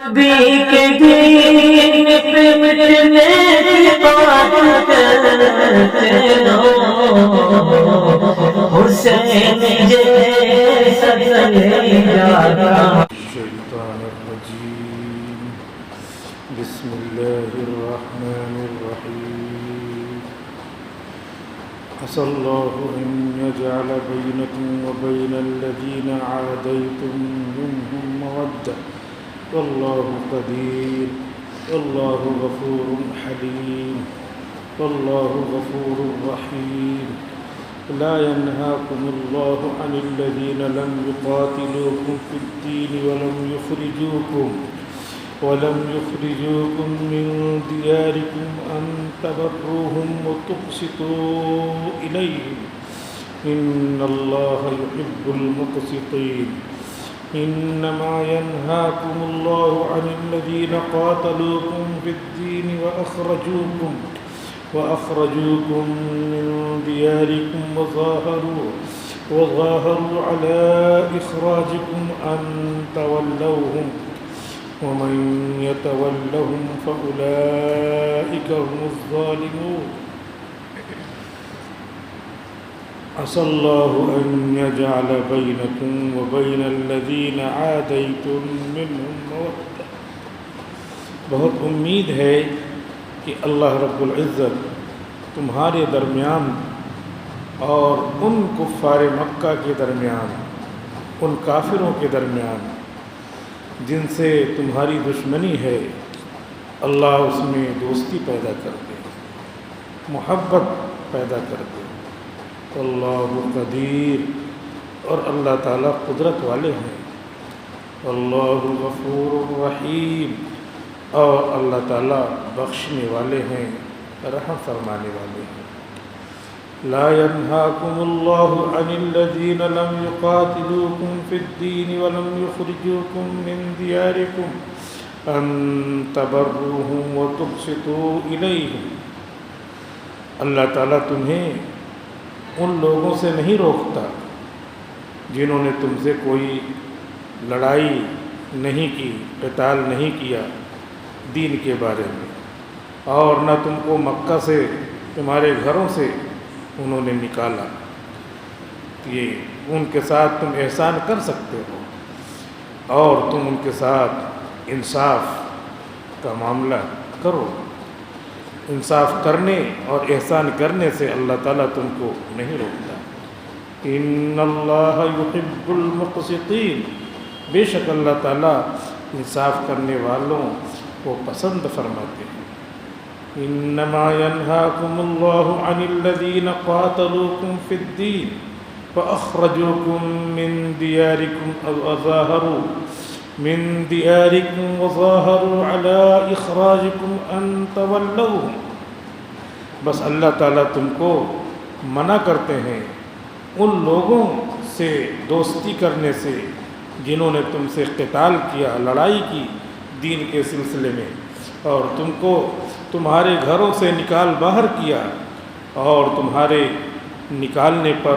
نبی کے دین پہ مٹنے کی بات کرتے رہو، حسین جیسا کلیجا۔ الشیطان الرجیم، بسم اللہ الرحمن الرحیم۔ عسى الله أن يجعل بينكم وبين الذين عاديتم منهم مودة، والله قدير، والله غفور حليم، والله غفور رحيم۔ لا ينهاكم الله عن الذين لم يقاتلوكم في الدين ولم يخرجوكم من دياركم أن تبروهم وتقسطوا إليهم، إن الله يحب المقسطين۔ إنما ينهاكم الله عن الذين قاتلوكم في الدين وأخرجوكم من دياركم وظاهروا على إخراجكم أن تولوهم، ومن يتولهم فأولئك هم الظالمون۔ عسى الله أن يجعل بينكم وبين الذين عاديتم منهم مودة۔ بہت امید ہے کہ اللہ رب العزت تمہارے درمیان اور ان کفار مکہ کے درمیان، ان کافروں کے درمیان جن سے تمہاری دشمنی ہے، اللہ اس میں دوستی پیدا کر دے، محبت پیدا کر دے۔ اللہ قدیر، اور اللہ تعالیٰ قدرت والے ہیں۔ اللہ غفور الرحیم، اور اللہ تعالیٰ بخشنے والے ہیں، رحم فرمانے والے ہیں۔ لا ينهاكم الله عن الذين لم يقاتلوكم في الدين ولم يخرجوكم من دياركم أن تبروهم وتقسطوا إليهم۔ اللہ تعالیٰ تمہیں ان لوگوں سے نہیں روکتا جنہوں نے تم سے کوئی لڑائی نہیں کی، قتال نہیں کیا دین کے بارے میں، اور نہ تم کو مکہ سے، تمہارے گھروں سے انہوں نے نکالا۔ یہ ان کے ساتھ تم احسان کر سکتے ہو، اور تم ان کے ساتھ انصاف کا معاملہ کرو۔ انصاف کرنے اور احسان کرنے سے اللہ تعالیٰ تم کو نہیں روکتا۔ ان اللہ یحب المقسطین، بے شک اللہ تعالیٰ انصاف کرنے والوں کو پسند فرماتے ہیں۔ انما ينهاكم الله عن الذين قاتلوكم في الدين واخرجوكم من دياركم وظاهروا على اخراجكم ان تولوهم۔ بس اللہ تعالیٰ تم کو منع کرتے ہیں ان لوگوں سے دوستی کرنے سے جنہوں نے تم سے قتال کیا، لڑائی کی دین کے سلسلے میں، اور تم کو تمہارے گھروں سے نکال باہر کیا، اور تمہارے نکالنے پر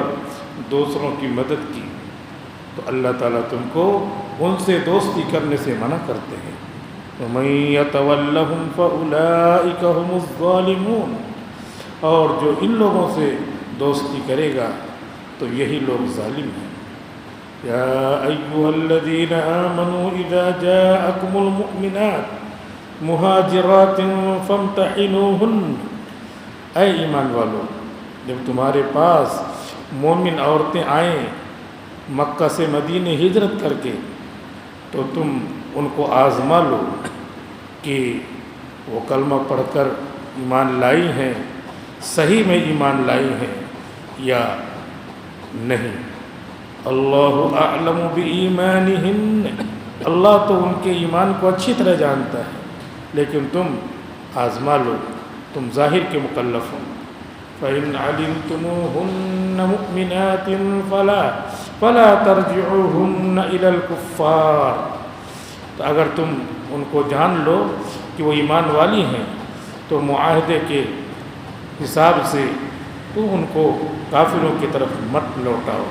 دوسروں کی مدد کی، تو اللہ تعالیٰ تم کو ان سے دوستی کرنے سے منع کرتے ہیں۔ وَمَن يَتَوَلَّهُمْ فَأُولَئِكَ هُمُ الظَّالِمُونَ، اور جو ان لوگوں سے دوستی کرے گا تو یہی لوگ ظالم ہیں۔ یا ایھا الذین آمنوا اذا جاءکم المؤمنات مہاجرات فامتحنوہن، اے ایمان والو، جب تمہارے پاس مومن عورتیں آئیں مکہ سے مدینے ہجرت کر کے، تو تم ان کو آزما لو کہ وہ کلمہ پڑھ کر ایمان لائی ہیں، صحیح میں ایمان لائی ہیں یا نہیں۔ اللہ اعلم بایمانہن، اللہ تو ان کے ایمان کو اچھی طرح جانتا ہے، لیکن تم آزما لو، تم ظاہر کے مکلف ہو۔ فَإِنْ عَلِمْتُمُوهُنَّ مُؤْمِنَاتٍ فَلَا تَرْجِعُوهُنَّ إِلَى الْكُفَّارِ، تو اگر تم ان کو جان لو کہ وہ ایمان والی ہیں تو معاہدے کے حساب سے تو ان کو کافروں کی طرف مت لوٹاؤ۔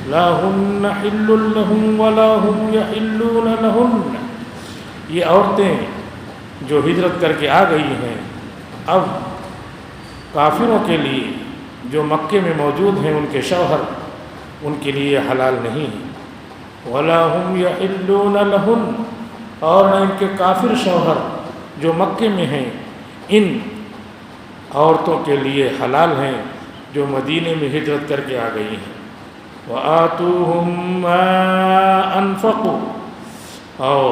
لا ہن حل لہم ولا ہم یحلون لہن، یہ عورتیں جو ہجرت کر کے آ گئی ہیں اب کافروں کے لیے جو مکے میں موجود ہیں ان کے شوہر ان کے لیے حلال نہیں ہیں۔ وَلَا هُمْ يَحِلُّونَ لَهُنَّ، اور نہ ان کے کافر شوہر جو مکے میں ہیں ان عورتوں کے لیے حلال ہیں جو مدینے میں ہجرت کر کے آ گئی ہیں۔ وَآتُوهُمْ مَا أَنفَقُوا، اور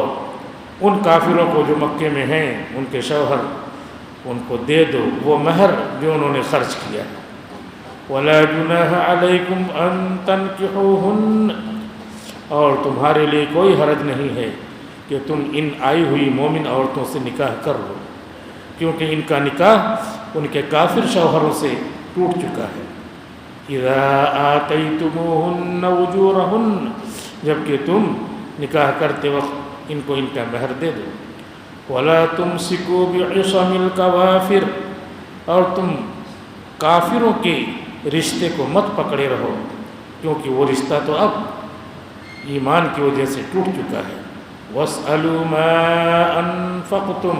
ان کافروں کو جو مکے میں ہیں ان کے شوہر ان کو دے دو وہ مہر جو انہوں نے خرچ کیا۔ وَلَا جُنَاحَ عَلَيْكُمْ أَن تَنكِحُوهُنَّ، اور تمہارے لیے کوئی حرج نہیں ہے کہ تم ان آئی ہوئی مومن عورتوں سے نکاح کر لو، کیونکہ ان کا نکاح ان کے کافر شوہروں سے ٹوٹ چکا ہے۔ اِذَا آتَيْتُمُوهُنَّ أُجُورَهُنَّ، جبکہ تم نکاح کرتے وقت ان کو ان کا مہر دے دو۔ وَلَا تُمْسِكُوا بِعِصَمِ الْكَوَافِرِ، اور تم کافروں کے رشتے کو مت پکڑے رہو، کیونکہ وہ رشتہ تو اب ایمان کی وجہ سے ٹوٹ چکا ہے۔ وَاسْأَلُوا مَا أَنفَقْتُمْ،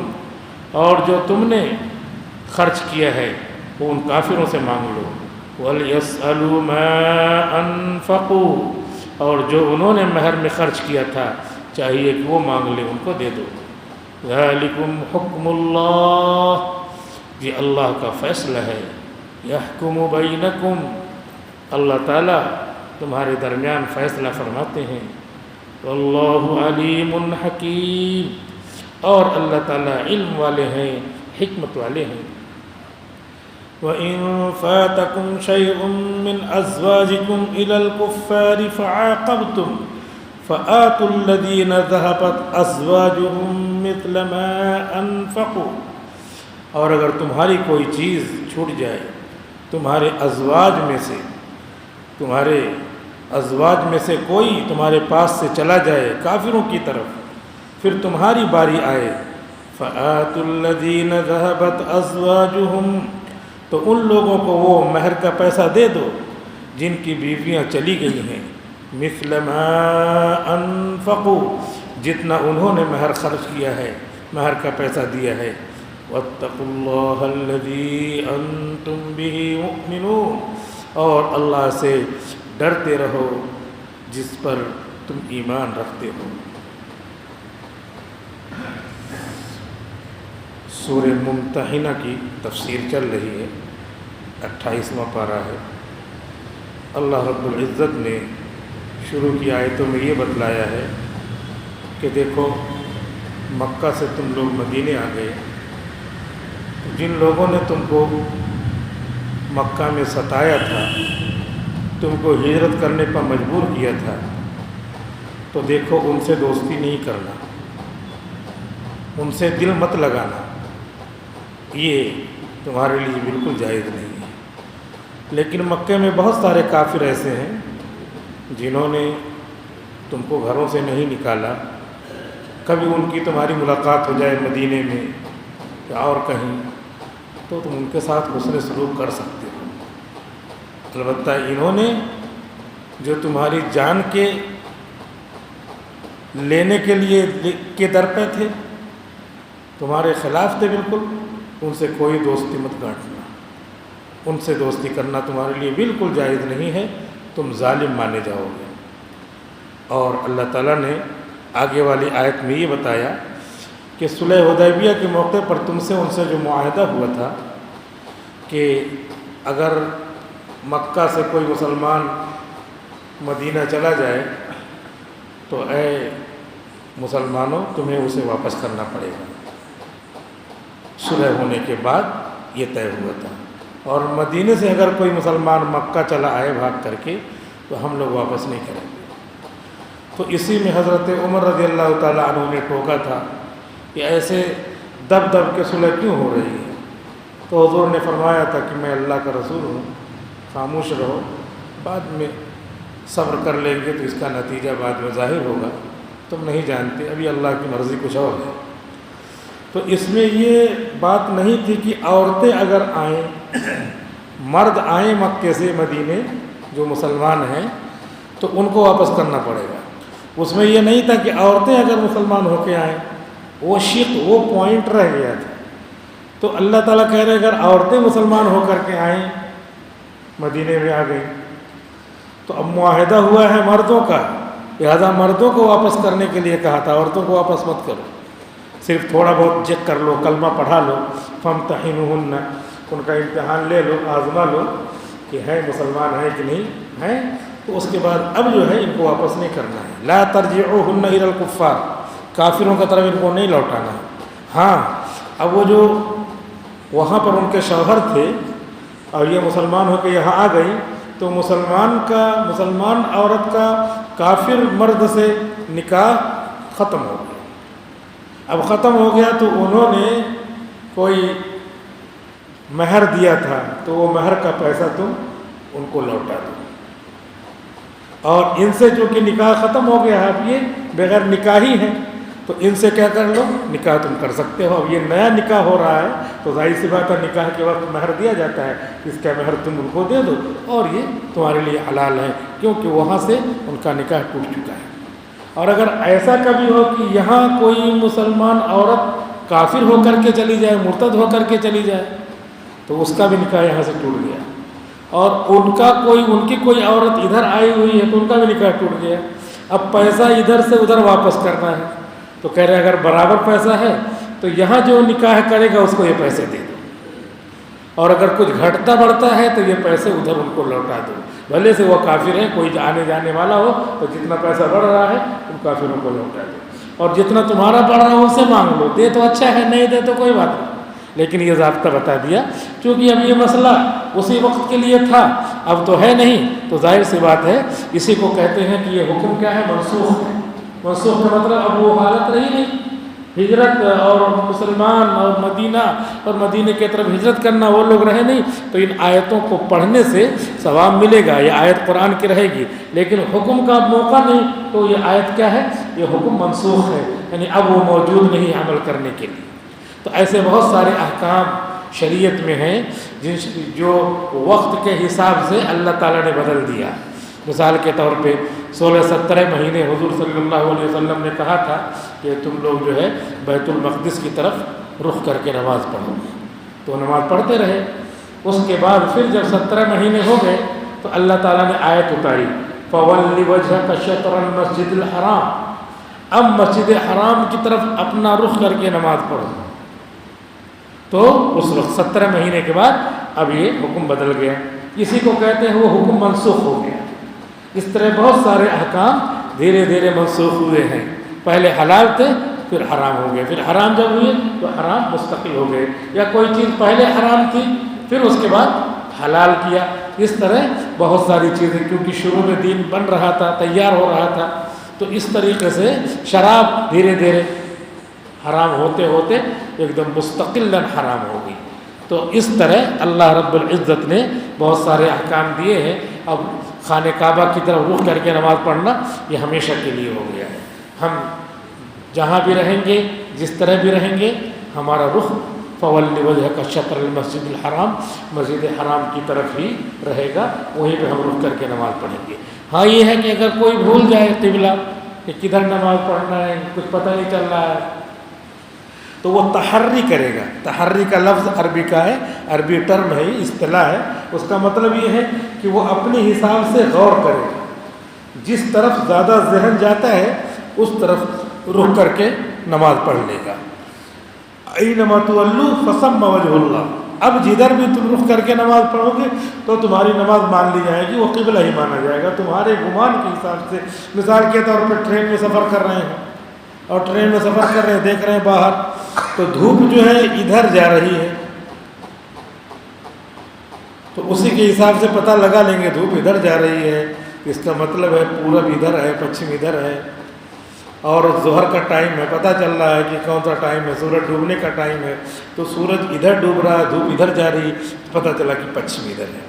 اور جو تم نے خرچ کیا ہے وہ ان کافروں سے مانگ لو۔ وَلْيَسْأَلُوا مَا أَنفَقُوا، اور جو انہوں نے مہر میں خرچ کیا تھا چاہیے کہ وہ مانگ لے، ان کو دے دو۔ ذَلِكُمْ حُکْمُ اللَّهِ، یہ اللہ کا فیصلہ ہے۔ يَحْكُمُ بَيْنَكُمْ، اللہ تعالیٰ تمہارے درمیان فیصلہ فرماتے ہیں۔ وَاللَّهُ عَلِيمٌ حَكِيمٌ، اور اللہ تعالیٰ علم والے ہیں، حکمت والے ہیں۔ وَإِن فَاتَكُمْ شَيْءٌ مِّنْ أَزْوَاجِكُمْ إِلَى الْكُفَّارِ فَعَاقَبْتُمْ فَآتُوا الَّذِينَ ذَهَبَتْ أَزْوَاجُهُمْ مِثْلَ مَا أَنفَقُوا، اور اگر تمہاری کوئی چیز چھوٹ جائے تمہارے ازواج میں سے کوئی تمہارے پاس سے چلا جائے کافروں کی طرف، پھر تمہاری باری آئے، فَآتُوا الَّذِينَ ذَهَبَتْ أَزْوَاجُهُمْ، تو ان لوگوں کو وہ مہر کا پیسہ دے دو جن کی بیویاں چلی گئی ہیں، مثل ما انفقوا، جتنا انہوں نے مہر خرچ کیا ہے، مہر کا پیسہ دیا ہے۔ واتقوا اللہ الذی انتم بہ مؤمنون، اور اللہ سے ڈرتے رہو جس پر تم ایمان رکھتے ہو۔ سورہ ممتحنہ کی تفسیر چل رہی ہے، 28واں پارہ ہے۔ اللہ رب العزت نے شروع کی آیتوں میں یہ بتلایا ہے کہ دیکھو مکہ سے تم لوگ مدینے آ گئے، جن لوگوں نے تم کو مکہ میں ستایا تھا، تم کو ہجرت کرنے پر مجبور کیا تھا، تو دیکھو ان سے دوستی نہیں کرنا، ان سے دل مت لگانا، یہ تمہارے لیے بالکل جائز نہیں ہے۔ لیکن مکے میں بہت سارے کافر ایسے ہیں جنہوں نے تم کو گھروں سے نہیں نکالا، کبھی ان کی تمہاری ملاقات ہو جائے مدینے میں یا اور کہیں تو تم ان کے ساتھ حسن سلوک کر سکتے ہو۔ البتہ انہوں نے جو تمہاری جان کے لینے کے لیے کے در پہ تھے، تمہارے خلاف تھے بالکل، ان سے کوئی دوستی مت گانٹنا، ان سے دوستی کرنا تمہارے لیے بالکل جائز نہیں ہے، تم ظالم مانے جاؤ گے۔ اور اللہ تعالیٰ نے آگے والی آیت میں یہ بتایا کہ صلح حدیبیہ کے موقع پر تم سے ان سے جو معاہدہ ہوا تھا کہ اگر مکہ سے کوئی مسلمان مدینہ چلا جائے تو اے مسلمانوں تمہیں اسے واپس کرنا پڑے گا۔ صلح ہونے کے بعد یہ طے ہوا تھا، اور مدینے سے اگر کوئی مسلمان مکہ چلا آئے بھاگ کر کے تو ہم لوگ واپس نہیں کریں گے۔ تو اسی میں حضرت عمر رضی اللہ تعالیٰ عنہ نے ٹوکا تھا کہ ایسے دب دب کے صلح کیوں ہو رہی ہے؟ تو حضور نے فرمایا تھا کہ میں اللہ کا رسول ہوں، خاموش رہو، بعد میں صبر کر لیں گے تو اس کا نتیجہ بعد میں ظاہر ہوگا، تم نہیں جانتے، ابھی اللہ کی مرضی کچھ اور ہے۔ تو اس میں یہ بات نہیں تھی کہ عورتیں اگر آئیں، مرد آئیں مکے سے مدینے جو مسلمان ہیں تو ان کو واپس کرنا پڑے گا۔ اس میں یہ نہیں تھا کہ عورتیں اگر مسلمان ہو کے آئیں وہ شق وہ پوائنٹ رہ گیا تھا. تو اللہ تعالیٰ کہہ رہے اگر عورتیں مسلمان ہو کر کے آئیں مدینے میں آ گئیں تو اب معاہدہ ہوا ہے مردوں کا، لہٰذا مردوں کو واپس کرنے کے لیے کہا تھا، عورتوں کو واپس مت کرو، صرف تھوڑا بہت چیک کر لو، کلمہ پڑھا لو، فامتحنوہن، ان کا امتحان لے لو، آزما لو کہ ہے مسلمان ہیں کہ نہیں ہیں. تو اس کے بعد اب جو ہے ان کو واپس نہیں کرنا ہے. لا ترجعوہن الی الکفار، کافروں کا طرف ان کو نہیں لوٹانا ہے. ہاں اب وہ جو وہاں پر ان کے شوہر تھے اور یہ مسلمان ہو کے یہاں آ گئی تو مسلمان عورت کا کافر مرد سے نکاح ختم ہو گیا. اب ختم ہو گیا تو انہوں نے کوئی مہر دیا تھا تو وہ مہر کا پیسہ تم ان کو لوٹا دو. اور ان سے چونکہ نکاح ختم ہو گیا ہے، اب یہ بغیر نکاحی ہیں تو ان سے کیا کر لو، نکاح تم کر سکتے ہو. اب یہ نیا نکاح ہو رہا ہے تو ظاہر سی بات ہے نکاح کے وقت مہر دیا جاتا ہے، اس کا مہر تم ان کو دے دو اور یہ تمہارے لیے حلال ہے کیونکہ وہاں سے ان کا نکاح ٹوٹ چکا ہے. اور اگر ایسا کبھی ہو کہ یہاں کوئی مسلمان عورت کافر ہو کر کے چلی جائے، مرتد ہو کر کے چلی جائے تو اس کا بھی نکاح یہاں سے ٹوٹ گیا. اور ان کی کوئی عورت ادھر آئی ہوئی ہے تو ان کا بھی نکاح ٹوٹ گیا. اب پیسہ ادھر سے ادھر واپس کرنا ہے تو کہہ رہے اگر برابر پیسہ ہے تو یہاں جو نکاح کرے گا اس کو یہ پیسے دے دو، اور اگر کچھ گھٹتا بڑھتا ہے تو یہ پیسے ادھر ان کو لوٹا دو. بھلے سے وہ کافر ہیں، کوئی آنے جانے والا ہو تو جتنا پیسہ بڑھ رہا ہے ان کافروں کو لوٹا دو، اور جتنا تمہارا بڑھ رہا ہو اسے مانگ لو. دے تو اچھا ہے، نہیں دے تو کوئی بات نہیں، لیکن یہ ضابطہ بتا دیا کیونکہ اب یہ مسئلہ اسی وقت کے لیے تھا، اب تو ہے نہیں. تو ظاہر سی بات ہے اسی کو کہتے ہیں کہ یہ حکم کیا ہے، منسوخ ہے. منسوخ کا مطلب اب وہ حالت رہی نہیں، ہجرت اور مسلمان اور مدینہ کی طرف ہجرت کرنا وہ لوگ رہے نہیں. تو ان آیتوں کو پڑھنے سے ثواب ملے گا، یہ آیت قرآن کی رہے گی، لیکن حکم کا موقع نہیں. تو یہ آیت کیا ہے، یہ حکم منسوخ ہے، یعنی اب وہ موجود نہیں عمل کرنے کے لیے. تو ایسے بہت سارے احکام شریعت میں ہیں جو وقت کے حساب سے اللہ تعالیٰ نے بدل دیا. مثال کے طور پہ 16-17 مہینے حضور صلی اللہ علیہ وسلم نے کہا تھا کہ تم لوگ جو ہے بیت المقدس کی طرف رخ کر کے نماز پڑھو، تو نماز پڑھتے رہے. اس کے بعد پھر جب 17 مہینے ہو گئے تو اللہ تعالیٰ نے آیت اتاری فَوَلِّ وَجْهَكَ شَطْرَ الْمَسْجِدِ الْحَرَامِ، اب مسجد حرام کی طرف اپنا رخ کر کے نماز پڑھو. تو اس وقت 17 مہینے کے بعد اب یہ حکم بدل گیا. اسی کو کہتے ہیں وہ حکم منسوخ ہو گیا. اس طرح بہت سارے احکام دھیرے دھیرے منسوخ ہوئے ہیں. پہلے حلال تھے پھر حرام ہو گئے، پھر حرام جب ہوئے تو حرام مستقل ہو گئے، یا کوئی چیز پہلے حرام تھی پھر اس کے بعد حلال کیا. اس طرح بہت ساری چیزیں، کیونکہ شروع میں دین بن رہا تھا، تیار ہو رہا تھا، تو اس طریقے سے شراب دھیرے دھیرے حرام ہوتے ہوتے ایک دم مستقلاً حرام ہو گئی. تو اس طرح اللہ رب العزت نے بہت سارے احکام دیے ہیں. اب خانہ کعبہ کی طرف رخ کر کے نماز پڑھنا یہ ہمیشہ کے لیے ہو گیا ہے. ہم جہاں بھی رہیں گے، جس طرح بھی رہیں گے، ہمارا رخ فَوَلِّ وَجْهَكَ شَطْرَ الْمَسْجِدِ الْحَرَامِ، مسجد حرام کی طرف ہی رہے گا، وہیں پہ ہم رخ کر کے نماز پڑھیں گے. ہاں یہ ہے کہ اگر کوئی بھول جائے قبلہ کہ کدھر نماز پڑھنا ہے، کچھ پتہ نہیں چل رہا ہے، تو وہ تحری کرے گا. تحری کا لفظ عربی کا ہے، عربی ٹرم ہے، اصطلاح ہے. اس کا مطلب یہ ہے کہ وہ اپنے حساب سے غور کرے گا، جس طرف زیادہ ذہن جاتا ہے اس طرف رخ کر کے نماز پڑھ لے گا. اینما تولوا فثم وجہ اللہ، اب جدھر بھی تم رخ کر کے نماز پڑھو گے تو تمہاری نماز مان لی جائے گی، وہ قبلہ ہی مانا جائے گا تمہارے گمان کے حساب سے. مثال کے طور پر ٹرین میں سفر کر رہے ہیں اور ٹرین میں سفر کر رہے ہیں، دیکھ رہے ہیں باہر تو دھوپ جو ہے ادھر جا رہی ہے، تو اسی کے حساب سے پتہ لگا لیں گے دھوپ ادھر جا رہی ہے، اس کا مطلب ہے پورب ادھر ہے، پچھم ادھر ہے، اور ظہر کا ٹائم ہے، پتہ چل رہا ہے کہ کون سا ٹائم ہے، سورج ڈوبنے کا ٹائم ہے، تو سورج ادھر ڈوب رہا ہے، دھوپ ادھر جا رہی ہے، پتہ چلا کہ پچھم ادھر ہے.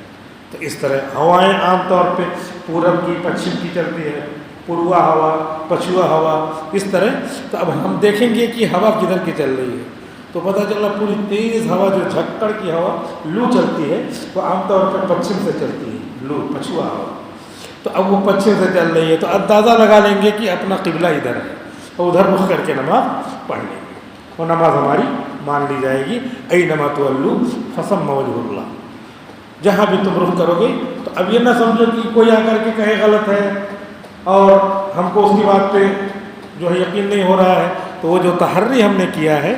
تو اس طرح ہوائیں عام طور پہ پورب کی پچھم کی چلتی ہے، پوروا ہوا، پچھوا ہوا، اس طرح. تو اب ہم دیکھیں گے کہ ہوا کدھر کی چل رہی ہے، تو پتہ چلا پوری تیز ہوا جو جھکڑ کی ہوا لو چلتی ہے وہ عام طور پہ پچھم سے چلتی ہے، لو پچھوا ہوا. تو اب وہ پچھم سے چل رہی ہے تو اندازہ لگا لیں گے کہ اپنا قبلہ ادھر ہے اور ادھر رخ کر کے نماز پڑھ لیں گے. وہ نماز ہماری مان لی جائے گی۔ اینما تولوا فثم وجہ اللہ، جہاں بھی تم رخ کرو گے۔ تو اب یہ نہ سمجھو کہ کوئی آ کر کے کہے غلط ہے اور ہم کو اس کی بات پہ جو ہے یقین نہیں ہو رہا ہے، تو وہ جو تحری ہم نے کیا ہے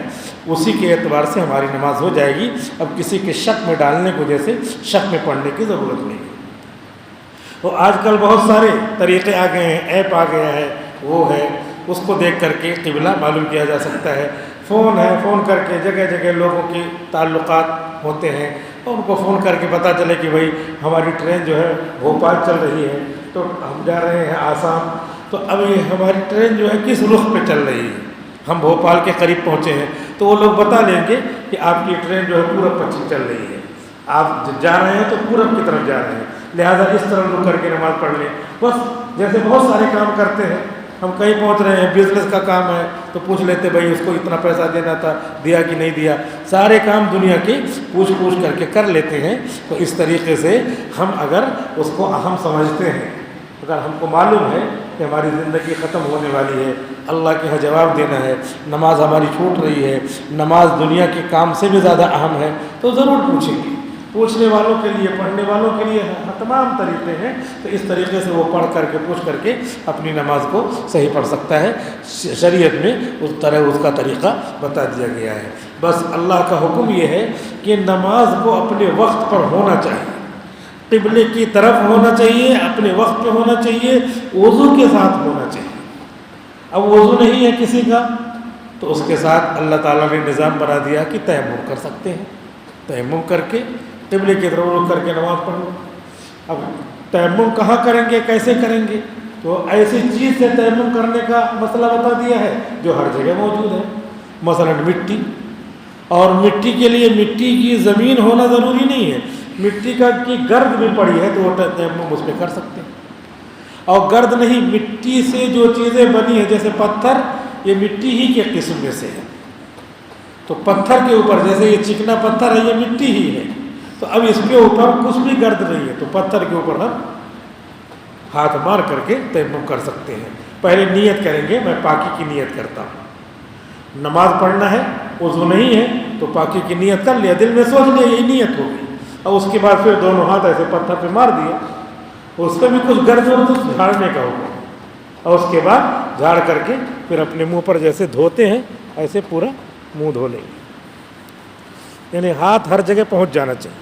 اسی کے اعتبار سے ہماری نماز ہو جائے گی۔ اب کسی کے شک میں ڈالنے کو جیسے شک میں پڑھنے کی ضرورت نہیں ہے۔ تو آج کل بہت سارے طریقے آ گئے ہیں، ایپ آ گیا ہے، وہ ہے، اس کو دیکھ کر کے قبلہ معلوم کیا جا سکتا ہے۔ فون ہے، فون کر کے جگہ جگہ لوگوں کے تعلقات ہوتے ہیں، اور ان کو فون کر کے پتہ چلے کہ بھائی ہماری ٹرین جو ہے بھوپال چل رہی ہے، تو ہم جا رہے ہیں آسام، تو اب یہ ہماری ٹرین جو ہے کس رخ پہ چل رہی ہے، ہم بھوپال کے قریب پہنچے ہیں، تو وہ لوگ بتا لیں گے کہ آپ کی ٹرین جو ہے پورب پچھم چل رہی ہے، آپ جا رہے ہیں تو پورب کی طرف جا رہے ہیں، لہٰذا اس طرح رک کر کے نماز پڑھ لیں۔ بس جیسے بہت سارے کام کرتے ہیں، ہم کہیں پہنچ رہے ہیں، بزنس کا کام ہے تو پوچھ لیتے بھائی اس کو اتنا پیسہ دینا تھا، دیا کہ نہیں دیا، سارے کام دنیا کے پوچھ کر کے کر لیتے ہیں۔ تو اس طریقے سے ہم اگر اس کو اہم سمجھتے ہیں، اگر ہم کو معلوم ہے کہ ہماری زندگی ختم ہونے والی ہے، اللہ کے یہاں جواب دینا ہے، نماز ہماری چھوٹ رہی ہے، نماز دنیا کے کام سے بھی زیادہ اہم ہے، تو ضرور پوچھیں گے۔ پوچھنے والوں کے لیے، پڑھنے والوں کے لیے تمام طریقے ہیں، تو اس طریقے سے وہ پڑھ کر کے پوچھ کر کے اپنی نماز کو صحیح پڑھ سکتا ہے۔ شریعت میں اس طرح اس کا طریقہ بتا دیا گیا ہے۔ بس اللہ کا حکم یہ ہے کہ نماز کو اپنے وقت پر ہونا چاہیے، قبلے کی طرف ہونا چاہیے، اپنے وقت پہ ہونا چاہیے، وضو کے ساتھ ہونا چاہیے۔ اب وضو نہیں ہے کسی کا تو اس کے ساتھ اللہ تعالیٰ نے نظام بنا دیا کہ تیمم کر سکتے ہیں، تیمم کر کے قبلے کی طرف رخ کر کے نماز پڑھو۔ اب تیمم کہاں کریں گے، کیسے کریں گے؟ تو ایسی چیز سے تیمم کرنے کا مسئلہ بتا دیا ہے جو ہر جگہ موجود ہے، مثلا مٹی، اور مٹی کے لیے مٹی کی زمین ہونا ضروری نہیں ہے، مٹی کی گرد بھی پڑی ہے تو وہ تیمم اس پہ کر سکتے ہیں۔ اور گرد نہیں، مٹی سے جو چیزیں بنی ہیں جیسے پتھر، یہ مٹی ہی کے قسم میں سے ہے، تو پتھر کے اوپر جیسے یہ چکنا پتھر ہے، یہ مٹی ہی ہے، تو اب اس کے اوپر کچھ بھی گرد نہیں ہے، تو پتھر کے اوپر ہم ہاتھ مار کر کے تیمم کر سکتے ہیں۔ پہلے نیت کریں گے، میں پاکی کی نیت کرتا ہوں، نماز پڑھنا ہے، وضو نہیں ہے تو پاکی کی نیت کر لیا، دل میں سوچ لیا یہی نیت ہوگی، اور اس کے بعد پھر دونوں ہاتھ ایسے پتھر پہ مار دیا، اس پہ بھی کچھ گرد ہو تو جھاڑنے کا ہوگا، اور اس کے بعد جھاڑ کر کے پھر اپنے منہ پر جیسے دھوتے ہیں ایسے پورا منہ دھو لیں گے، یعنی ہاتھ ہر جگہ پہنچ جانا چاہیے،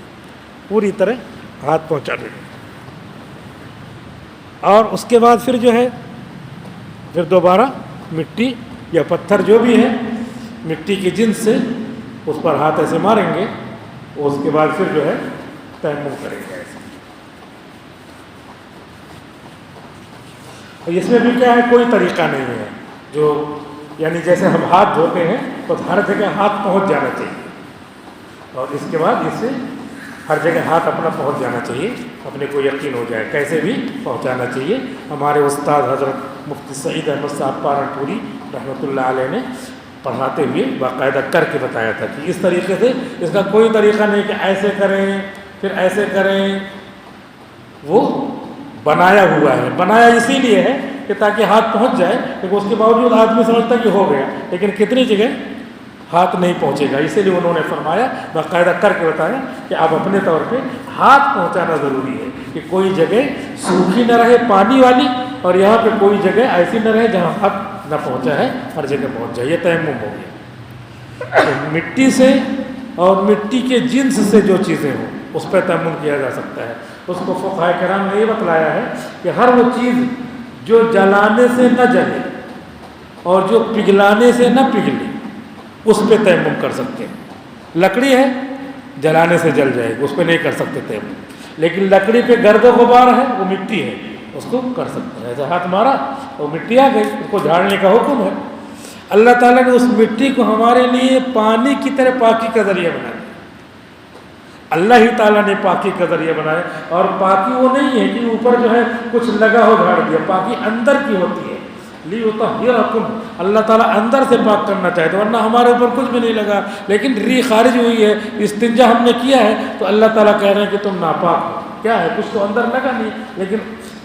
پوری طرح ہاتھ پہنچا دیں گے۔ اور اس کے بعد پھر جو ہے پھر دوبارہ مٹی یا پتھر جو بھی ہے مٹی کی جنس سے اس پر ہاتھ ایسے ماریں گے، اس کے بعد پھر جو ہے تیمم کریں گے ایسے۔ اور اس میں بھی کیا ہے، کوئی طریقہ نہیں ہے جو یعنی جیسے ہم ہاتھ دھوتے ہیں تو ہر جگہ ہاتھ پہنچ جانا چاہیے، اور اس کے بعد اس سے ہر جگہ ہاتھ اپنا پہنچ جانا چاہیے، اپنے کو یقین ہو جائے، کیسے بھی پہنچانا چاہیے۔ ہمارے استاد حضرت مفتی سعید احمد صاحب پارنپوری رحمۃ اللہ علیہ نے پڑھاتے ہوئے باقاعدہ کر کے بتایا تھا کہ اس طریقے سے، اس کا کوئی طریقہ نہیں کہ ایسے کریں پھر ایسے کریں، وہ بنایا ہوا ہے، بنایا اسی لیے ہے کہ تاکہ ہاتھ پہنچ جائے، لیکن اس کے باوجود آدمی سمجھتا کہ ہو گیا، لیکن کتنی جگہ ہاتھ نہیں پہنچے گا، اسی لیے انہوں نے فرمایا، باقاعدہ کر کے بتایا کہ آپ اپنے طور پہ ہاتھ پہنچانا ضروری ہے، کہ کوئی جگہ سوکھی نہ رہے پانی والی، اور یہاں پہ کوئی جگہ ایسی نہ رہے جہاں ہاتھ نہ پہنچا ہے، ہر جگہ پہنچ جائے، یہ تیمم ہو گیا۔ تو مٹی سے اور مٹی کے جنس سے جو چیزیں ہوں اس پہ تیمم کیا جا سکتا ہے۔ اس کو فقہاء کرام نے یہ بتلایا ہے کہ ہر وہ چیز جو جلانے سے نہ جلے اور جو پگھلانے سے نہ پگھلے اس پہ تیمم کر سکتے ہیں۔ لکڑی ہے، جلانے سے جل جائے گی، اس پہ نہیں کر سکتے تیمم، لیکن لکڑی پہ گرد و غبار ہے، وہ مٹی ہے، اس کو کر سکتے ہیں۔ ایسا ہاتھ مارا وہ مٹی آ گئی، اس کو جھاڑنے کا حکم ہے۔ اللہ تعالیٰ نے اس مٹی کو ہمارے لیے پانی کی طرح پاکی کا ذریعہ بنایا، اللہ ہی تعالیٰ نے پاکی کا ذریعہ بنایا، اور پاکی وہ نہیں ہے کہ اوپر جو ہے کچھ لگا ہو جھاڑ دیا، پاکی اندر کی ہوتی ہے۔ لیطہرکم، اللہ تعالیٰ اندر سے پاک کرنا چاہتے، ورنہ ہمارے اوپر کچھ بھی نہیں لگا، لیکن ری خارج ہوئی ہے، استنجا ہم نے کیا ہے تو اللہ تعالیٰ کہہ رہے ہیں کہ تم ناپاک ہو، کیا ہے کچھ تو اندر لگا نہیں، لیکن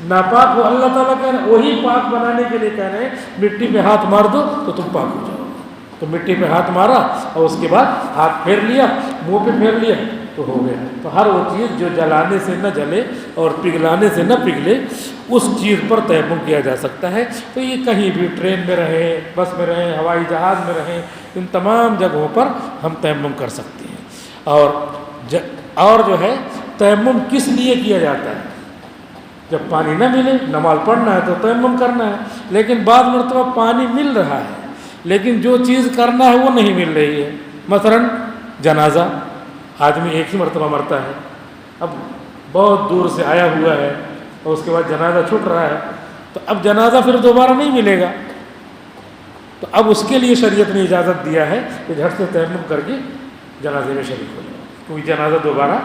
ناپاک ہو، اللہ تعالیٰ کہہ رہے ہیں، وہی پاک بنانے کے لیے کہہ رہے ہیں مٹی پہ ہاتھ مار دو تو تم پاک ہو جاؤ۔ تو مٹی پہ ہاتھ مارا اور اس کے بعد ہاتھ پھیر لیا، منہ پہ پھیر لیا تو ہو گیا۔ تو ہر وہ چیز جو جلانے سے نہ جلے اور پگھلانے سے نہ پگھلے اس چیز پر تیمم کیا جا سکتا ہے۔ تو یہ کہیں بھی ٹرین میں رہیں، بس میں رہیں، ہوائی جہاز میں رہیں، ان تمام جگہوں پر ہم تیمم کر سکتے ہیں۔ اور جو ہے تیمم کس لیے کیا جاتا ہے؟ جب پانی نہ ملے، نماز پڑھنا ہے تو تیمم کرنا ہے، لیکن بعض مرتبہ پانی مل رہا ہے لیکن جو چیز کرنا ہے وہ نہیں مل رہی ہے۔ مثلا جنازہ، آدمی ایک ہی مرتبہ مرتا ہے، اب بہت دور سے آیا ہوا ہے اور اس کے بعد جنازہ چھوٹ رہا ہے، تو اب جنازہ پھر دوبارہ نہیں ملے گا، تو اب اس کے لیے شریعت نے اجازت دیا ہے کہ جھٹ سے تیمم کر کے جنازے میں شریک ہو جائے، کیونکہ جنازہ دوبارہ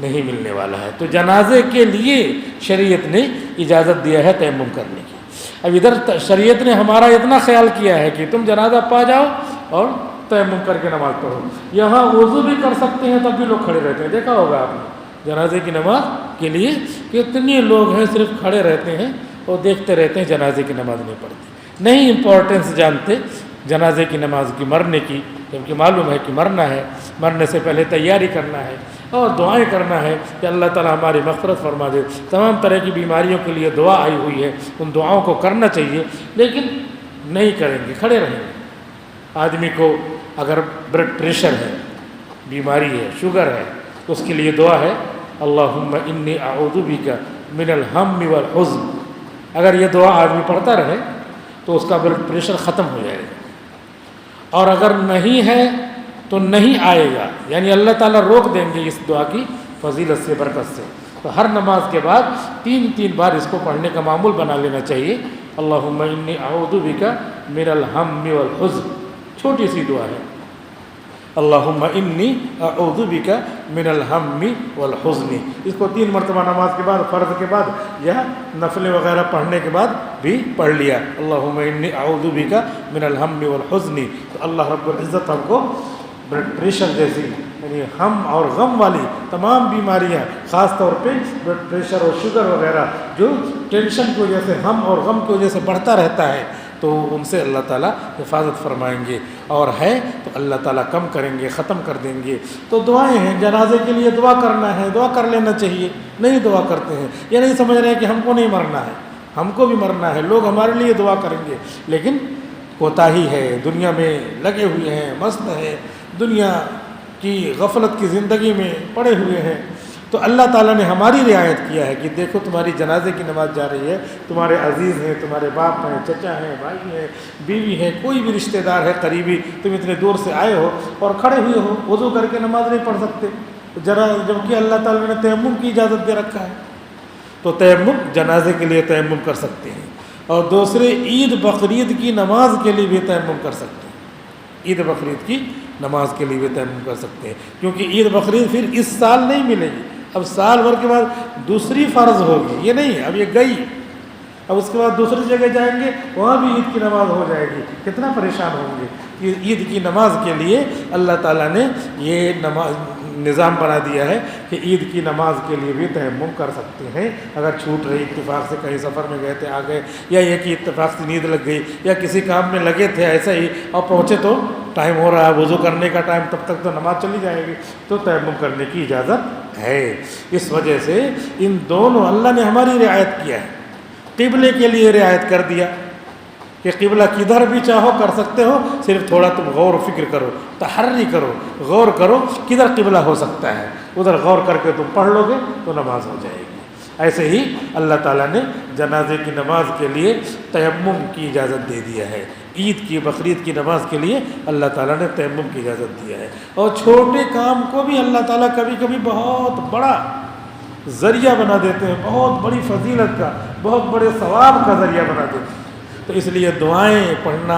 نہیں ملنے والا ہے۔ تو جنازے کے لیے شریعت نے اجازت دیا ہے تیمم کرنے کی۔ اب ادھر شریعت نے ہمارا اتنا خیال کیا ہے کہ تم جنازہ پا جاؤ اور تیمم کر کے نماز پڑھو۔ یہاں وضو بھی کر سکتے ہیں تب بھی لوگ کھڑے رہتے ہیں، دیکھا ہوگا آپ نے جنازے کی نماز کے لیے کتنے لوگ ہیں صرف کھڑے رہتے ہیں اور دیکھتے رہتے ہیں، جنازے کی نماز نہیں پڑھتے، نہیں امپورٹنس جانتے جنازے کی نماز کی، مرنے کی، جبکہ معلوم ہے کہ مرنا ہے، مرنے سے پہلے تیاری کرنا ہے اور دعائیں کرنا ہے کہ اللہ تعالیٰ ہماری مغفرت فرما دے۔ تمام طرح کی بیماریوں کے لیے دعا آئی ہوئی ہے، ان دعاؤں کو کرنا چاہیے، لیکن نہیں کریں گے، کھڑے رہیں گے۔ آدمی کو اگر بلڈ پریشر ہے، بیماری ہے، شوگر ہے، تو اس کے لیے دعا ہے اللہم انی اعوذ بک من الہم والحزن۔ اگر یہ دعا آدمی پڑھتا رہے تو اس کا بلڈ پریشر ختم ہو جائے گا، اور اگر نہیں ہے تو نہیں آئے گا، یعنی اللہ تعالیٰ روک دیں گے اس دعا کی فضیلت سے، برکت سے۔ تو ہر نماز کے بعد 3 بار اس کو پڑھنے کا معمول بنا لینا چاہیے۔ اللہم انی اعوذ بک من الہم والحزن، چھوٹی سی دعا ہے، اللہم انی اعوذ بک من الہم والحزن۔ اس کو 3 مرتبہ نماز کے بعد، فرض کے بعد یا نفل وغیرہ پڑھنے کے بعد بھی پڑھ لیا، اللہم انی اعوذ بک من الہم والحزن۔ تو اللہ رب العزت ہم کو بلڈ پریشر جیسی، یعنی ہم اور غم والی تمام بیماریاں، خاص طور پہ بلڈ پریشر اور شوگر وغیرہ جو ٹینشن کی وجہ سے، ہم اور غم کی وجہ سے بڑھتا رہتا ہے، تو ان سے اللہ تعالیٰ حفاظت فرمائیں گے، اور ہے تو اللہ تعالیٰ کم کریں گے، ختم کر دیں گے۔ تو دعائیں ہیں، جنازے کے لیے دعا کرنا ہے، دعا کر لینا چاہیے، نہیں دعا کرتے ہیں، یہ نہیں سمجھ رہے ہیں کہ ہم کو نہیں مرنا ہے، ہم کو بھی مرنا ہے، لوگ ہمارے لیے دعا کریں گے، لیکن کوتاہی ہے، دنیا میں لگے ہوئے ہیں، مست ہے، دنیا کی غفلت کی زندگی میں پڑے ہوئے ہیں۔ تو اللہ تعالیٰ نے ہماری رعایت کیا ہے کہ دیکھو تمہاری جنازے کی نماز جا رہی ہے، تمہارے عزیز ہیں، تمہارے باپ ہیں، چچا ہیں، بھائی ہیں، بیوی ہیں، کوئی بھی رشتہ دار ہے قریبی، تم اتنے دور سے آئے ہو اور کھڑے ہوئے ہو، وضو کر کے نماز نہیں پڑھ سکتے، جبکہ اللہ تعالیٰ نے تیمم کی اجازت دے رکھا ہے، تو تیمم جنازے کے لیے تیمم کر سکتے ہیں، اور دوسرے عید بقرعید کی نماز کے لیے بھی تیمم کر سکتے ہیں، عید بقرعید کی نماز کے لیے بھی تیمم کر سکتے ہیں، کیونکہ عید بقرعید پھر اس سال نہیں ملے گی، اب سال بھر کے بعد دوسری فرض ہوگی، یہ نہیں اب یہ گئی، اب اس کے بعد دوسری جگہ جائیں گے وہاں بھی عید کی نماز ہو جائے گی، کتنا پریشان ہوں گے۔ عید کی نماز کے لیے اللہ تعالیٰ نے یہ نظام بنا دیا ہے کہ عید کی نماز کے لیے بھی تیمم کر سکتے ہیں، اگر چھوٹ رہی اتفاق سے، کہیں سفر میں گئے تھے آ گئے، یا یہ کہ اتفاق سے نیند لگ گئی، یا کسی کام میں لگے تھے ایسا ہی اور پہنچے تو ٹائم ہو رہا ہے، وضو کرنے کا ٹائم، تب تک تو نماز چلی جائے گی، تو تیمم کرنے کی اجازت ہے۔ اس وجہ سے ان دونوں اللہ نے ہماری رعایت کیا ہے، قبلے کے لیے رعایت کر دیا کہ قبلہ کدھر بھی چاہو کر سکتے ہو، صرف تھوڑا تم غور و فکر کرو، تحری کرو، غور کرو کدھر قبلہ ہو سکتا ہے، ادھر غور کر کے تم پڑھ لو گے تو نماز ہو جائے گی۔ ایسے ہی اللہ تعالیٰ نے جنازے کی نماز کے لیے تیمم کی اجازت دے دیا ہے، عید کی بقرعید کی نماز کے لیے اللہ تعالیٰ نے تیمم کی اجازت دیا ہے، اور چھوٹے کام کو بھی اللہ تعالیٰ کبھی کبھی بہت بڑا ذریعہ بنا دیتے ہیں، بہت بڑی فضیلت کا، بہت بڑے ثواب کا ذریعہ بنا دیتے ہیں۔ تو اس لیے دعائیں پڑھنا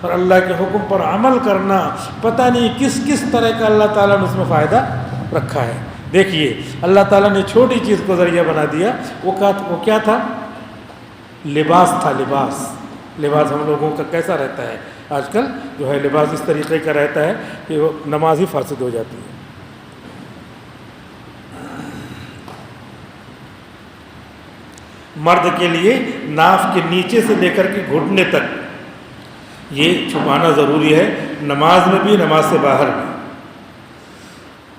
اور اللہ کے حکم پر عمل کرنا، پتہ نہیں کس کس طرح کا اللہ تعالیٰ نے اس میں فائدہ رکھا ہے۔ دیکھیے اللہ تعالیٰ نے چھوٹی چیز کو ذریعہ بنا دیا، وہ کیا تھا؟ لباس تھا، لباس ہم لوگوں کا کیسا رہتا ہے آج کل، جو ہے لباس اس طریقے کا رہتا ہے کہ وہ نماز ہی فاسد ہو جاتی ہے۔ مرد کے لیے ناف کے نیچے سے لے کر کے گھٹنے تک یہ چھپانا ضروری ہے، نماز میں بھی نماز سے باہر بھی.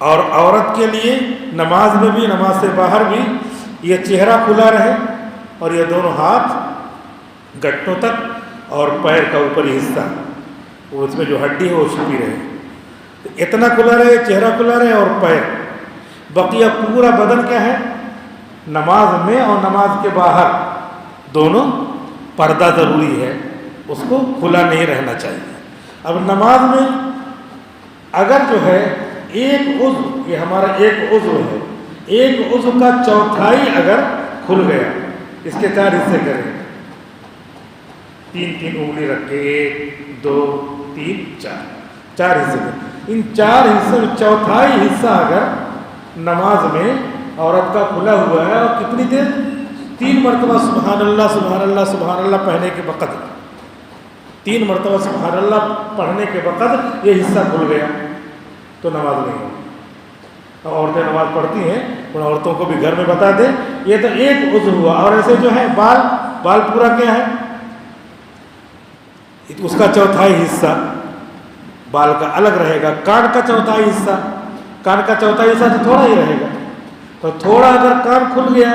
اور عورت کے لیے نماز میں بھی نماز سے باہر بھی یہ چہرہ کھلا رہے اور یہ دونوں ہاتھ گھٹنوں تک اور پیر کا اوپری حصہ وہ اس میں جو ہڈی ہے وہ چھپی رہے. اتنا کھلا رہے, چہرہ کھلا رہے اور پیر. بقیہ پورا بدن کیا ہے؟ نماز میں اور نماز کے باہر دونوں پردہ ضروری ہے, اس کو کھلا نہیں رہنا چاہیے. اب نماز میں اگر جو ہے ایک عضو, یہ ہمارا ایک عضو ہے, ایک عضو کا چوتھائی اگر کھل گیا, اس کے 4 حصے کریں, 3 انگلی رکھ کے 1 2 3 4 حصے میں. ان 4 حصوں میں چوتھائی حصہ اگر نماز میں عورت کا کھلا ہوا ہے اور کتنی دیر؟ 3 مرتبہ سبحان اللہ سبحان اللہ سبحان اللہ پڑھنے کے وقت, 3 مرتبہ سبحان اللہ پڑھنے کے وقت یہ حصہ کھل گیا تو نماز نہیں ہوگی. عورتیں نماز پڑھتی ہیں, ان عورتوں کو بھی گھر میں بتا دیں, یہ تو ایک عضو ہوا. اور ایسے جو ہے بال پورا کیا ہے؟ اس کا چوتھائی حصہ بال کا الگ رہے گا. کان کا چوتھائی حصہ, کان کا چوتھائی حصہ تو تھوڑا ہی رہے گا. تو تھوڑا اگر کان کھل گیا,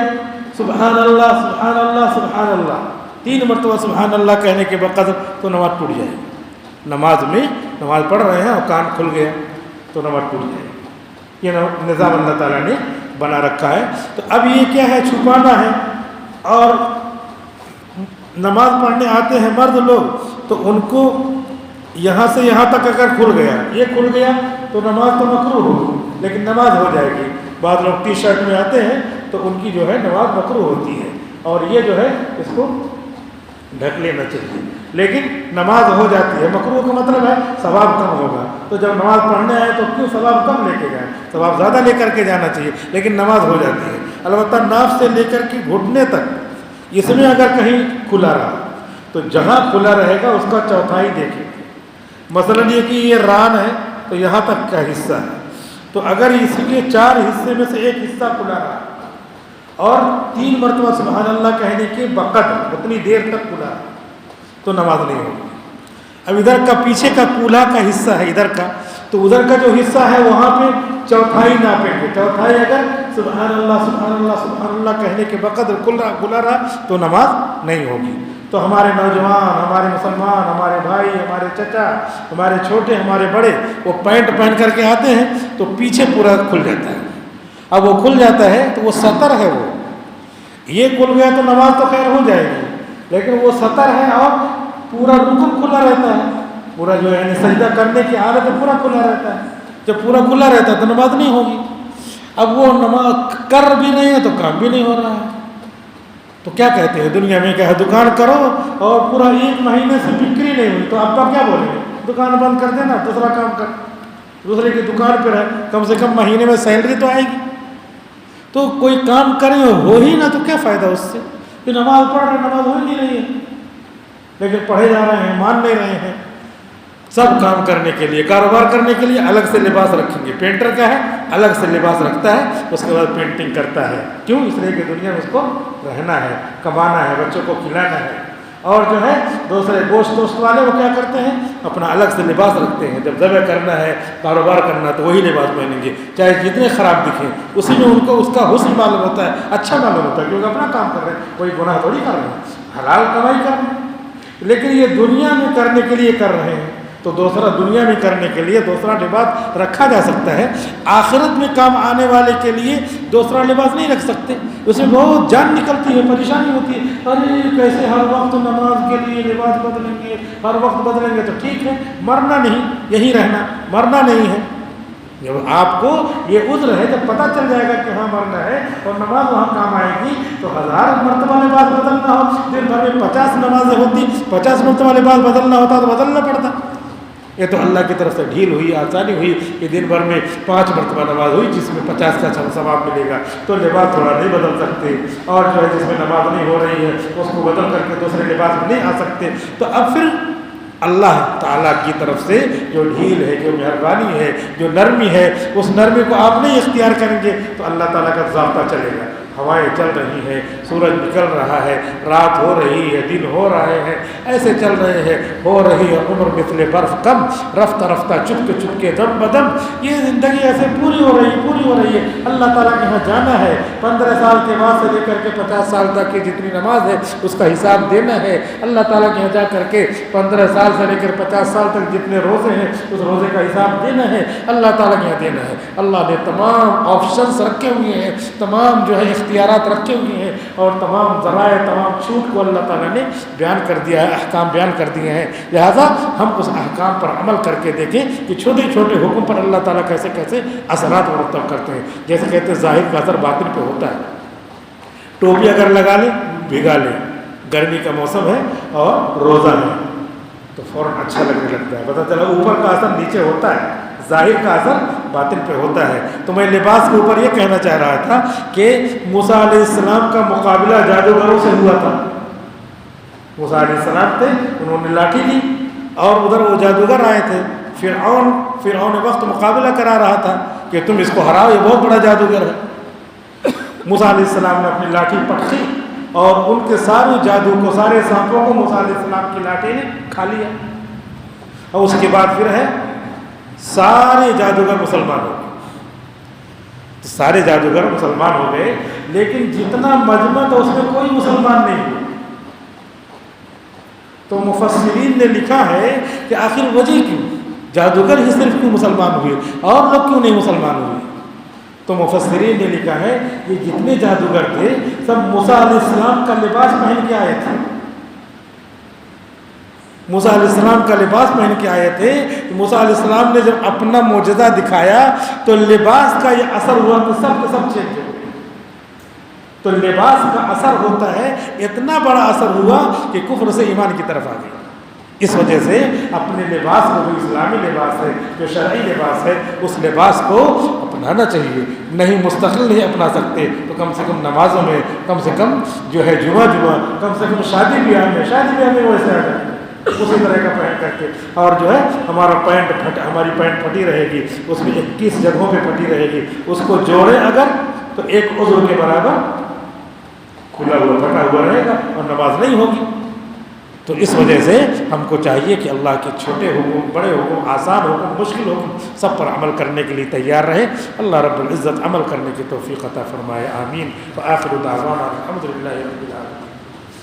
سبحان اللہ سبحان اللہ سبحان اللہ 3 مرتبہ سبحان اللہ کہنے کے وقت تو نماز ٹوٹ جائے گی. نماز میں نماز پڑھ رہے ہیں اور کان کھل گیا تو نماز ٹوٹ جائے گی. یہ نظام اللہ تعالیٰ نے بنا رکھا ہے. تو اب یہ کیا ہے؟ چھپانا ہے. اور نماز پڑھنے آتے ہیں مرد لوگ تو ان کو یہاں سے یہاں تک اگر کھل گیا, یہ کھل گیا تو نماز تو مکروہ ہوگی لیکن نماز ہو جائے گی. بعض لوگ ٹی شرٹ میں آتے ہیں تو ان کی جو ہے نماز مکروہ ہوتی ہے, اور یہ جو ہے اس کو ڈھک لینا چاہیے, لیکن نماز ہو جاتی ہے. مکروہ کا مطلب ہے ثواب کم ہوگا. تو جب نماز پڑھنے آئے تو کیوں ثواب کم لے کے جائیں؟ ثواب زیادہ لے کر کے جانا چاہیے, لیکن نماز ہو جاتی ہے. البتہ ناف سے لے کر کے گھٹنے تک اس میں اگر کہیں کھلا رہا تو جہاں کھلا رہے گا اس کا چوتھائی دیکھیں. مثلا یہ کہ یہ ران ہے تو یہاں تک کا حصہ ہے, تو اگر اس کے 4 حصے میں سے ایک حصہ کھلا رہا اور 3 مرتبہ سبحان اللہ کہنے کے وقت اتنی دیر تک کھلا تو نماز نہیں ہوگی. اب ادھر کا پیچھے کا کولہا کا حصہ ہے ادھر کا, تو ادھر کا جو حصہ ہے وہاں پہ چوتھائی ناپیں گے. چوتھائی اگر سبحان اللہ سبحان اللہ سبحان اللہ کہنے کے وقت کھلا رہا تو نماز نہیں ہوگی. تو ہمارے نوجوان, ہمارے مسلمان, ہمارے بھائی, ہمارے چچا, ہمارے چھوٹے, ہمارے بڑے, وہ پینٹ پہن کر کے آتے ہیں تو پیچھے پورا کھل جاتا ہے. اب وہ کھل جاتا ہے تو وہ سطر ہے, وہ یہ کھل گیا تو نماز تو خیر ہو جائے گی, لیکن وہ سطر ہے اور پورا رکن کھلا رہتا ہے, پورا جو ہے سجدہ کرنے کی حالت میں پورا کھلا رہتا ہے. جب پورا کھلا رہتا ہے تو نماز نہیں ہوگی. اب وہ نماز کر بھی نہیں ہے تو کام بھی نہیں ہو رہا ہے. تو کیا کہتے ہیں دنیا میں کیا ہے, دکان کرو اور پورا 1 مہینے سے بکری نہیں ہوئی تو آپ کا کیا بولیں گے؟ دکان بند کر دینا, دوسرا کام کر, دوسرے کی دکان پہ رہے, کم سے کم مہینے میں سیلری تو آئے گی. تو کوئی کام کریں ہو ہی نہ تو کیا فائدہ اس سے کہ نماز پڑھ رہے, نماز ہو ہی نہیں رہی ہے, لیکن پڑھے جا رہے ہیں, مان نہیں رہے ہیں. سب کام کرنے کے لیے, کاروبار کرنے کے لیے الگ سے لباس رکھیں گے. پینٹر کیا ہے, الگ سے لباس رکھتا ہے, اس کے بعد پینٹنگ کرتا ہے. کیوں؟ اس لیے کہ دنیا میں اس کو رہنا ہے, کمانا ہے, بچوں کو کھلانا ہے. اور جو ہے دوسرے گوشت والے وہ کیا کرتے ہیں, اپنا الگ سے لباس رکھتے ہیں. جب ذبح کرنا ہے, کاروبار کرنا ہے تو وہی لباس پہنیں گے, چاہے جتنے خراب دکھیں. اسی میں ان کو اس کا حسن معلوم ہوتا ہے, اچھا معلوم ہوتا ہے, کیونکہ اپنا کام کر رہے ہیں, کوئی گناہ تھوڑی کر رہے ہیں, حلال کمائی کر رہے ہیں. لیکن یہ دنیا میں کرنے کے لیے کر رہے ہیں تو دوسرا دنیا میں کرنے کے لیے دوسرا لباس رکھا جا سکتا ہے. آخرت میں کام آنے والے کے لیے دوسرا لباس نہیں رکھ سکتے, اس میں بہت جان نکلتی ہے, پریشانی ہوتی ہے. ارے کیسے ہر وقت نماز کے لیے لباس بدلیں گے, ہر وقت بدلیں گے؟ تو ٹھیک ہے, مرنا نہیں, یہی رہنا, مرنا نہیں ہے. جب آپ کو یہ عذر ہے, جب پتہ چل جائے گا کہ ہاں مرنا ہے اور نماز وہاں کام آئے گی تو 1000 مرتبہ لباس بدلنا ہو, دن بھر میں 50 نمازیں ہوتی, 50 مرتبہ لباس بدلنا ہوتا تو بدلنا پڑتا. یہ تو اللہ کی طرف سے ڈھیل ہوئی, آسانی ہوئی کہ دن بھر میں 5 مرتبہ نماز ہوئی جس میں 50 کا ثواب ملے گا. تو لباس تھوڑا نہیں بدل سکتے, اور جو ہے جس میں نماز نہیں ہو رہی ہے اس کو بدل کر کے دوسرے لباس میں نہیں آ سکتے. تو اب پھر اللہ تعالیٰ کی طرف سے جو ڈھیل ہے, جو مہربانی ہے, جو نرمی ہے, اس نرمی کو آپ نہیں اختیار کریں گے تو اللہ تعالیٰ کا ضابطہ چلے گا. ہوائیں چل رہی ہیں، سورج نکل رہا ہے، رات ہو رہی ہے، دن ہو رہے ہیں، ایسے چل رہے ہیں، ہو رہی ہے عمر مثل برف کم، رفتہ رفتہ چپکے چپکے دم بدم، یہ زندگی ایسے پوری ہو رہی ہے۔ اللہ تعالیٰ کے یہاں جانا ہے، 15 سال کے بعد سے لے کر کے 50 سال تک کی جتنی نماز ہے اس کا حساب دینا ہے۔ اللہ تعالیٰ کے یہاں جا کر کے 15 سال سے لے کر 50 سال تک جتنے روزے ہیں اس روزے کا حساب دینا ہے، اللہ تعالیٰ کے یہاں دینا ہے۔ اللہ نے تمام آپشنس رکھے ہوئے ہیں، تمام جو ہے اختیارات رکھے ہوئے ہیں، اور تمام ذرائع، تمام چھوٹ کو اللہ تعالیٰ نے بیان کر دیا ہے، احکام بیان کر دیے ہیں۔ لہٰذا ہم اس احکام پر عمل کر کے دیکھیں کہ چھوٹے چھوٹے حکم پر اللہ تعالیٰ کیسے کیسے اثرات مرتب کرتے ہیں۔ جیسے کہتے ہیں ظاہر کا اثر باطن پہ ہوتا ہے۔ ٹوپی اگر لگا لیں، بھگا لیں، گرمی کا موسم ہے اور روزہ ہے تو فوراً اچھا لگنے لگتا ہے، پتہ چلا اوپر کا اثر نیچے ہوتا ہے، ظاہر کا اثر باطن پہ ہوتا ہے۔ تو میں لباس کے اوپر یہ کہنا چاہ رہا تھا کہ موسیٰ علیہ السلام کا مقابلہ جادوگروں سے ہوا تھا۔ موسیٰ علیہ السلام تھے، انہوں نے لاٹھی لی اور ادھر وہ جادوگر آئے تھے، فرعون وقت مقابلہ کرا رہا تھا کہ تم اس کو ہراؤ، یہ بہت بڑا جادوگر ہے۔ موسیٰ علیہ السلام نے اپنی لاٹھی پٹکی اور ان کے سارے جادو کو، سارے سانپوں کو موسیٰ علیہ السلام کی لاٹھی نے کھا لیا، اور اس کے بعد پھر ہے سارے جادوگر مسلمان ہو گئے۔ سارے جادوگر مسلمان ہو گئے، لیکن جتنا مجمع تھا اس میں کوئی مسلمان نہیں ہوا۔ تو مفسرین نے لکھا ہے کہ آخر وجہ کیوں، جادوگر ہی صرف کیوں مسلمان ہوئے اور لوگ کیوں نہیں مسلمان ہوئے؟ تو مفسرین نے لکھا ہے کہ جتنے جادوگر تھے سب موسیٰ علیہ السلام کا لباس پہن کے آئے تھے۔ موسیٰ علیہ السلام کا لباس پہن کے آئے تھے۔ موسیٰ علیہ السلام نے جب اپنا معجزہ دکھایا تو لباس کا یہ اثر ہوا تو سب کے سب چینج ہو گئے۔ تو لباس کا اثر ہوتا ہے، اتنا بڑا اثر ہوا کہ کفر سے ایمان کی طرف آ گئی۔ اس وجہ سے اپنے لباس کو، جو اسلامی لباس ہے، جو شرعی لباس ہے، اس لباس کو اپنانا چاہیے۔ نہیں مستقل نہیں اپنا سکتے تو کم سے کم نمازوں میں، کم سے کم جو ہے جمعہ کم سے کم شادی بیاہ میں ویسے آ جائے اسی طرح کا پہن کر کے، اور جو ہے ہماری پینٹ پھٹی رہے گی، اس میں 21 جگہوں پہ پھٹی رہے گی، اس کو جوڑیں اگر تو ایک عضو کے برابر کھلا ہوا پھٹا ہوا رہے گا اور نماز نہیں ہوگی۔ تو اس وجہ سے ہم کو چاہیے کہ اللہ کے چھوٹے حکم، بڑے حکم، آسان حکم، مشکل حکم، سب پر عمل کرنے کے لیے تیار رہے۔ اللہ رب العزت عمل کرنے کی توفیق عطا فرمائے، آمین۔ وآخر دعوانا الحمد للہ رب العالمین۔